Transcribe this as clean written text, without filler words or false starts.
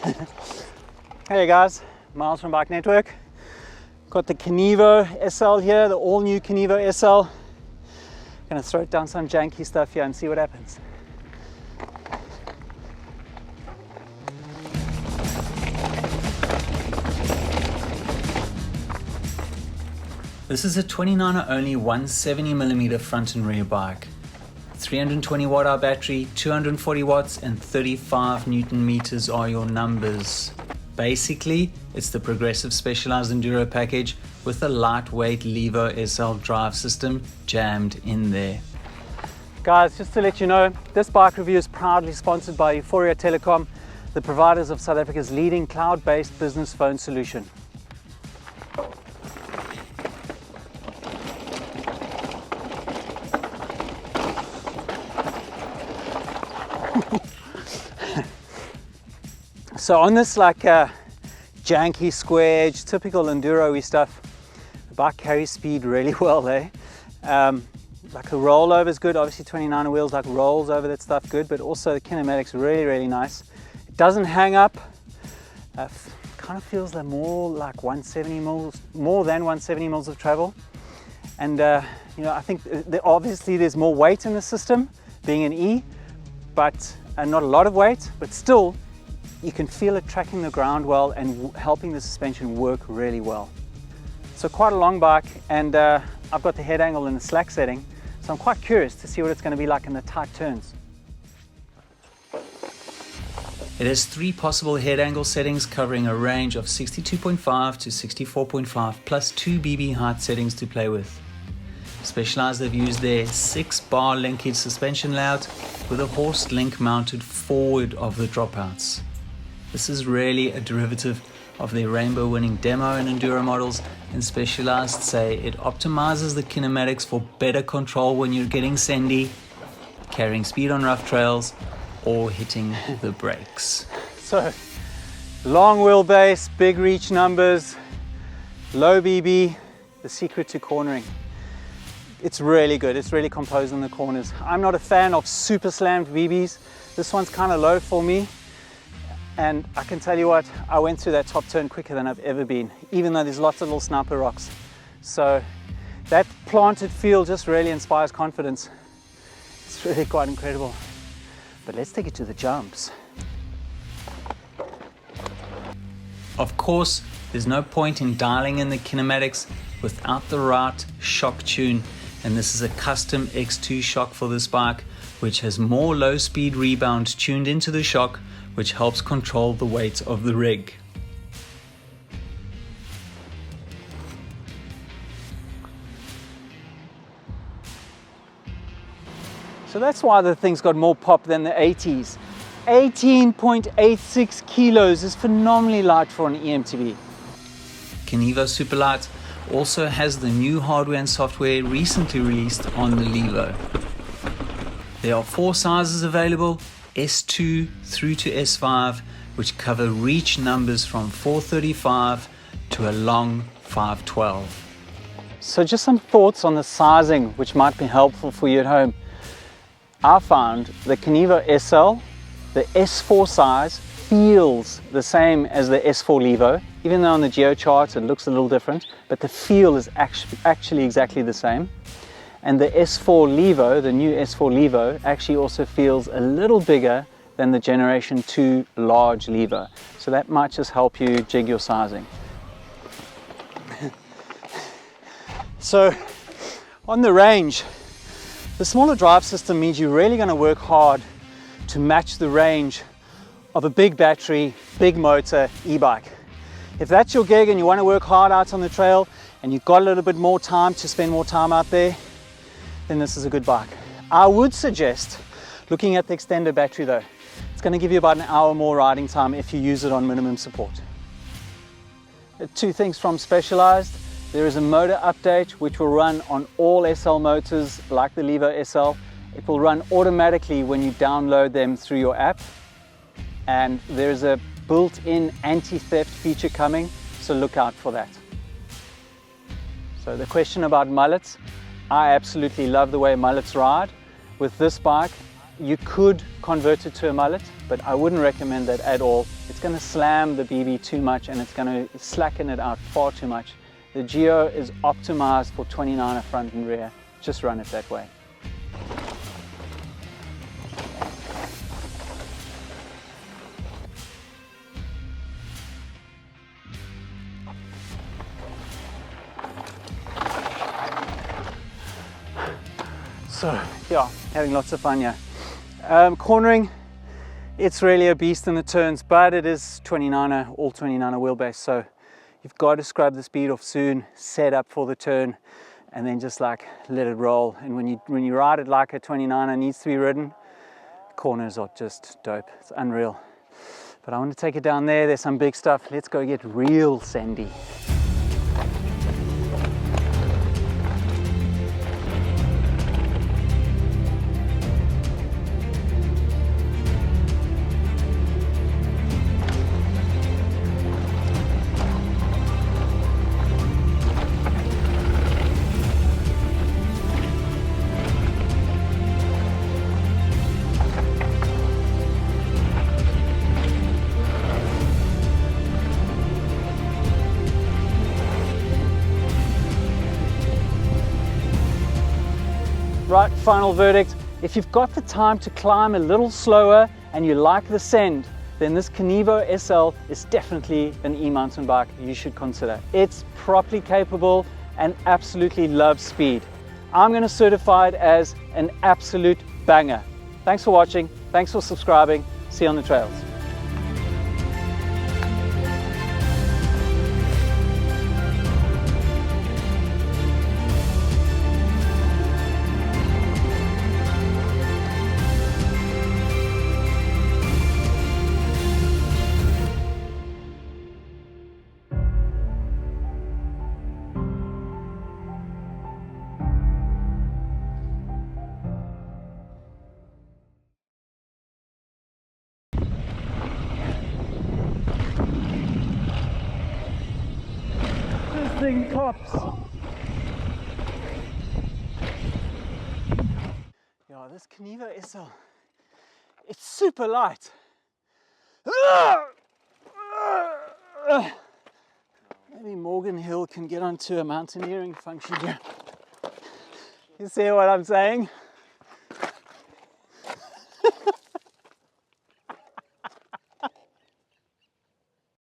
Hey guys, Miles from Bike Network. Got the Kenevo SL here, the all new Kenevo SL. Gonna throw down some janky stuff here and see what happens. This is a 29er only 170mm front and rear bike. 320 watt hour battery, 240 watts and 35 Newton meters are your numbers. Basically, it's the progressive specialized enduro package with a lightweight Levo SL drive system jammed in there. Guys, just to let you know, this bike review is proudly sponsored by Euphoria Telecom, the providers of South Africa's leading cloud-based business phone solution. So on this janky square edge, typical enduro-y stuff, the bike carries speed really well there. Like the rollover is good, obviously 29er wheels rolls over that stuff good, but also the kinematics really nice. It doesn't hang up, kind of feels like more like 170 mils, more than 170 mils of travel. And I think obviously there's more weight in the system, being an E, but not a lot of weight, but still you can feel it tracking the ground well and helping the suspension work really well. So quite a long bike, and I've got the head angle in the slack setting, so I'm quite curious to see what it's going to be like in the tight turns. It has 3 possible head angle settings covering a range of 62.5 to 64.5 plus 2 BB height settings to play with. Specialized have used their 6-bar linkage suspension layout with a horsed link mounted forward of the dropouts. This is really a derivative of their rainbow-winning demo and enduro models, and Specialized say it optimizes the kinematics for better control when you're getting sandy, carrying speed on rough trails, or hitting the brakes. So, long wheelbase, big reach numbers, low BB, the secret to cornering. It's really good, it's really composed in the corners. I'm not a fan of super slammed BBs. This one's kind of low for me. And I can tell you what, I went through that top turn quicker than I've ever been, even though there's lots of little sniper rocks. So that planted feel just really inspires confidence. It's really quite incredible. But let's take it to the jumps. Of course, there's no point in dialing in the kinematics without the right shock tune. And this is a custom X2 shock for this bike, which has more low speed rebound tuned into the shock, which helps control the weight of the rig. So that's why the thing's got more pop than the 80s. 18.86 kilos is phenomenally light for an eMTB. Kenevo Superlight also has the new hardware and software recently released on the Levo. There are 4 sizes available, S2 through to S5, which cover reach numbers from 435 to a long 512. So just some thoughts on the sizing which might be helpful for you at home. I found the Kenevo SL, the S4 size, feels the same as the S4 Levo, even though on the geo charts it looks a little different, but the feel is actually exactly the same. And the S4 Levo, the new S4 Levo, actually also feels a little bigger than the Generation 2 large Levo. So that might just help you jig your sizing. So on the range, the smaller drive system means you're really going to work hard to match the range of a big battery, big motor e-bike. If that's your gig and you want to work hard out on the trail and you've got a little bit more time to spend more time out there, then this is a good bike. I would suggest looking at the extended battery though. It's going to give you about an hour more riding time if you use it on minimum support. 2 things from Specialized. There is a motor update which will run on all SL motors like the Levo SL. It will run automatically when you download them through your app. And there's a built-in anti-theft feature coming, so look out for that. So the question about mullets, I absolutely love the way mullets ride. With this bike, you could convert it to a mullet, but I wouldn't recommend that at all. It's going to slam the BB too much and it's going to slacken it out far too much. The Geo is optimized for 29er front and rear. Just run it that way. So yeah, having lots of fun here. Cornering, it's really a beast in the turns, but it is 29er, all 29er wheelbase, so you've got to scrub the speed off soon, set up for the turn, and then just like let it roll. And when you ride it like a 29er needs to be ridden, corners are just dope. It's unreal. But I want to take it down there. There's some big stuff. Let's go get real sandy. Right, final verdict. If you've got the time to climb a little slower and you like the send, then this Kenevo SL is definitely an e-mountain bike you should consider. It's properly capable and absolutely loves speed. I'm going to certify it as an absolute banger. Thanks for watching. Thanks for subscribing. See you on the trails. Thing pops. Yeah, this Kenevo SL, it's super light. Maybe Morgan Hill can get onto a mountaineering function here. You see what I'm saying?